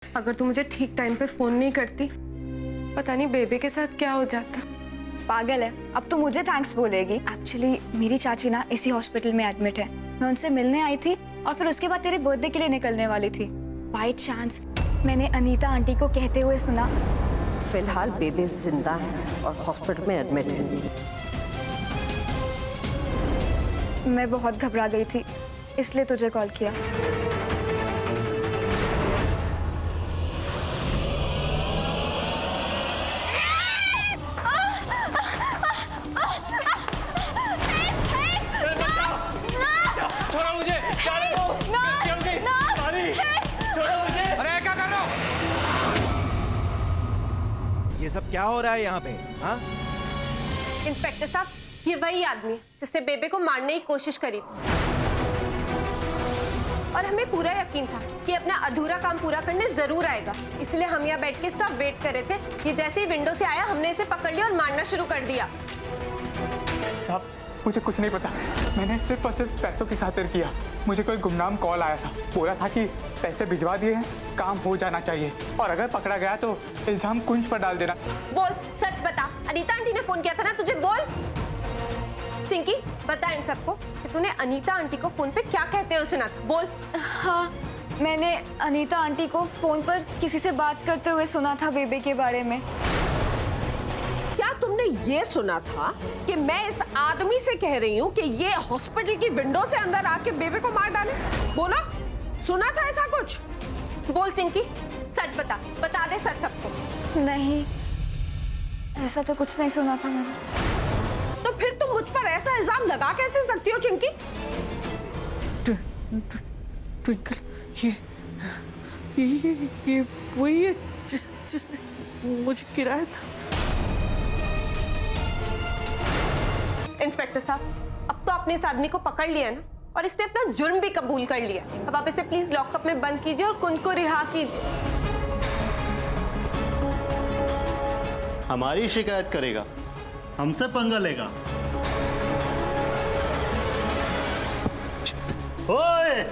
अगर तू मुझे ठीक टाइम पे फोन नहीं करती, पता नहीं बेबे के साथ क्या हो जाता। पागल है, अब तो मुझे थैंक्स बोलेगी। एक्चुअली मेरी चाची ना इसी हॉस्पिटल में एडमिट है। मैं उनसे मिलने आई थी और फिर उसके बाद तेरे बर्थडे के लिए निकलने वाली थी। बाय चांस मैंने अनीता आंटी को कहते हुए सुना, फिलहाल बेबी जिंदा है और हॉस्पिटल में एडमिट है। मैं बहुत घबरा गई थी, इसलिए तुझे कॉल किया। छोड़ो मुझे, जाने दो। सॉरी, छोड़ो मुझे। अरे क्या कर रहे हो? ये सब क्या हो रहा है यहाँ पे? हाँ? इंस्पेक्टर साहब, ये वही आदमी है जिसने बेबे को मारने की कोशिश करी थी और हमें पूरा यकीन था कि अपना अधूरा काम पूरा करने जरूर आएगा, इसलिए हम यहाँ बैठ के इसका वेट कर रहे थे। ये जैसे ही विंडो से आया, हमने इसे पकड़ लिया और मारना शुरू कर दिया। साहब, मुझे कुछ नहीं पता। मैंने सिर्फ और सिर्फ पैसों की खातिर किया। मुझे कोई गुमनाम कॉल आया था, बोला था कि पैसे भिजवा दिए हैं, काम हो जाना चाहिए और अगर पकड़ा गया तो इल्जाम कुंज पर डाल देना। बोल, सच बता, अनीता आंटी ने फोन किया था ना तुझे? बोल चिंकी, बता इन सबको कि तूने अनीता आंटी को फोन पे क्या कहते हुए सुना था। बोल। हाँ, मैंने अनीता आंटी को फोन पर किसी से बात करते हुए सुना था बेबे के बारे में। क्या तुमने ये सुना था कि मैं इस आदमी से कह रही हूँ कि ये हॉस्पिटल की विंडो से अंदर आके बेबे को मार डाले? बोला, सुना था ऐसा कुछ? बोल चिंकी, सच बता, बता दे सच सबको। नहीं, ऐसा तो कुछ नहीं सुना था मैंने। तो फिर तुम मुझ पर ऐसा इल्जाम लगा कैसे सकती हो चिंकी? ट्विंकल, ये वही है जिसने मुझे गिराया था। इंस्पेक्टर साहब, अब तो आपने इस आदमी को पकड़ लिया ना, और इसने अपना जुर्म भी कबूल कर लिया। अब आप इसे प्लीज लॉकअप में बंद कीजिए और कुंज को रिहा कीजिए। हमारी शिकायत करेगा, हमसे पंगा लेगा। ओए!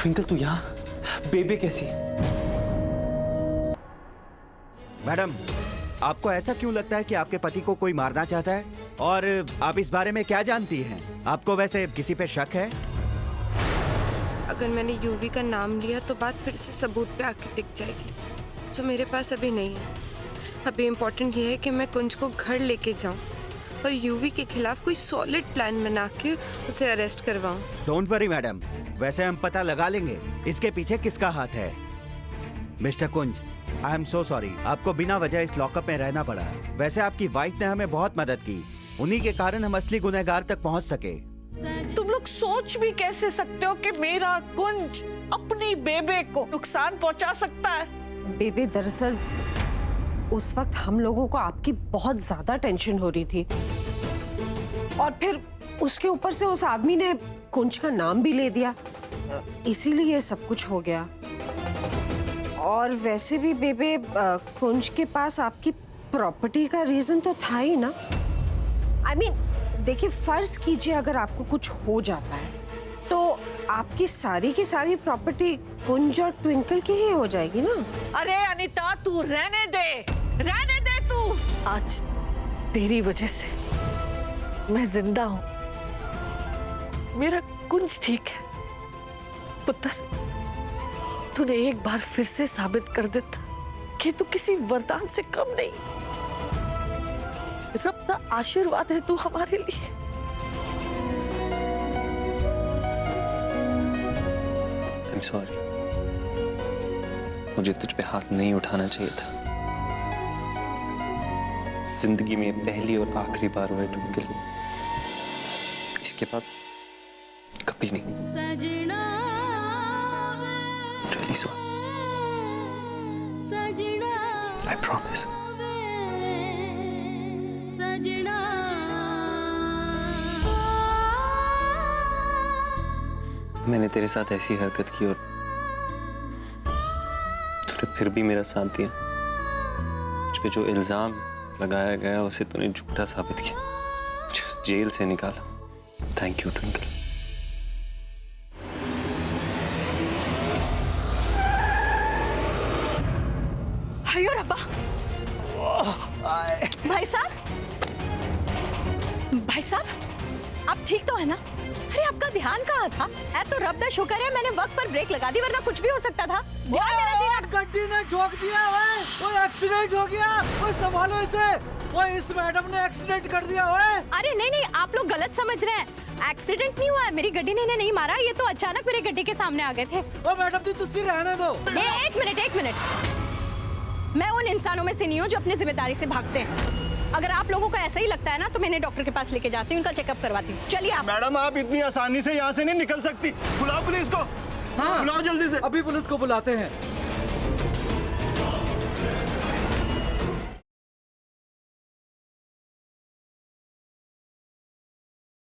ट्विंकल, तू यहाँ? बेबे कैसी? मैडम, आपको ऐसा क्यों लगता है कि आपके पति को कोई मारना चाहता है? और आप इस बारे में क्या जानती हैं? आपको वैसे किसी पे शक है? अगर मैंने यूवी का नाम लिया तो बात फिर से सबूत पे आके टिक जाएगी, जो मेरे पास अभी नहीं है। अभी इम्पोर्टेंट ये है कि मैं कुंज को घर लेके जाऊं और यूवी के खिलाफ कोई सॉलिड प्लान बना के उसे अरेस्ट करवाऊं। डोंट वरी मैडम, वैसे हम पता लगा लेंगे इसके पीछे किसका हाथ है। Mister Kunj, I am so sorry, आपको बिना वजह इस लॉकअप में रहना पड़ा। वैसे आपकी वाइफ ने हमें बहुत मदद की, उन्हीं के कारण हम असली गुनहगार तक पहुंच सके। तुम लोग सोच भी कैसे सकते हो कि मेरा कुंज अपनी बेबे को नुकसान पहुंचा सकता है? बेबे, दरअसल उस वक्त हम लोगों को आपकी बहुत ज्यादा टेंशन हो रही थी और फिर उसके ऊपर से उस आदमी ने कुंज का नाम भी ले दिया, इसीलिए ये सब कुछ हो गया। और वैसे भी बेबे, कुंज के पास आपकी प्रॉपर्टी का रीजन तो था ही ना। आई मीन, देखिए, फर्ज कीजिए अगर आपको कुछ हो जाता है तो आपकी सारी की सारी प्रॉपर्टी कुंज और ट्विंकल की ही हो जाएगी ना। अरे अनीता, तू रहने दे तू। आज तेरी वजह से मैं जिंदा हूँ, मेरा कुंज ठीक है। पुत्र, तूने एक बार फिर से साबित कर देता कि तू किसी वरदान से कम नहीं। रब का आशीर्वाद है तू हमारे लिए। I'm sorry, मुझे तुझ पे हाथ नहीं उठाना चाहिए था। जिंदगी में पहली और आखिरी बार हुआ है ट्विंकल। इसके बाद कभी नहीं। Really sorry. I promise. मैंने तेरे साथ ऐसी हरकत की और तूने फिर भी मेरा साथ दिया। मुझ पे जो इल्जाम लगाया गया उसे तूने झूठा साबित किया, मुझे उस जेल से निकाला। Thank you twinkle. अयो रब्बा। भाई साहब, भाई साहब, आप ठीक तो है ना? अरे आपका ध्यान कहाँ था? तो रब दा शुक्र है मैंने वक्त पर ब्रेक लगा दी, वरना कुछ भी हो सकता था। ध्यान देना चाहिए। गड्डी ने ठोक दिया, वो एक्सीडेंट हो गया, वो संभालो इसे, वो इस मैडम ने एक्सीडेंट कर दिया। अरे नहीं नहीं, आप लोग गलत समझ रहे हैं। एक्सीडेंट नहीं हुआ है, मेरी गड्डी ने इन्हें नहीं मारा, ये तो अचानक मेरी गड्डी के सामने आ गए थे। ओ मैडम जी तुसी रहने दो। एक मिनट, एक मिनट। मैं उन इंसानों में से नहीं हूँ जो अपनी जिम्मेदारी से भागते हैं। अगर आप लोगों को ऐसा ही लगता है ना, तो मैंने डॉक्टर के पास लेके जाती हूँ, उनका चेकअप करवाती हूँ। चलिए आप। मैडम आप इतनी आसानी से यहाँ से नहीं निकल सकती, बुलाओ पुलिस को। हाँ। बुलाओ जल्दी से। अभी पुलिस को बुलाते हैं।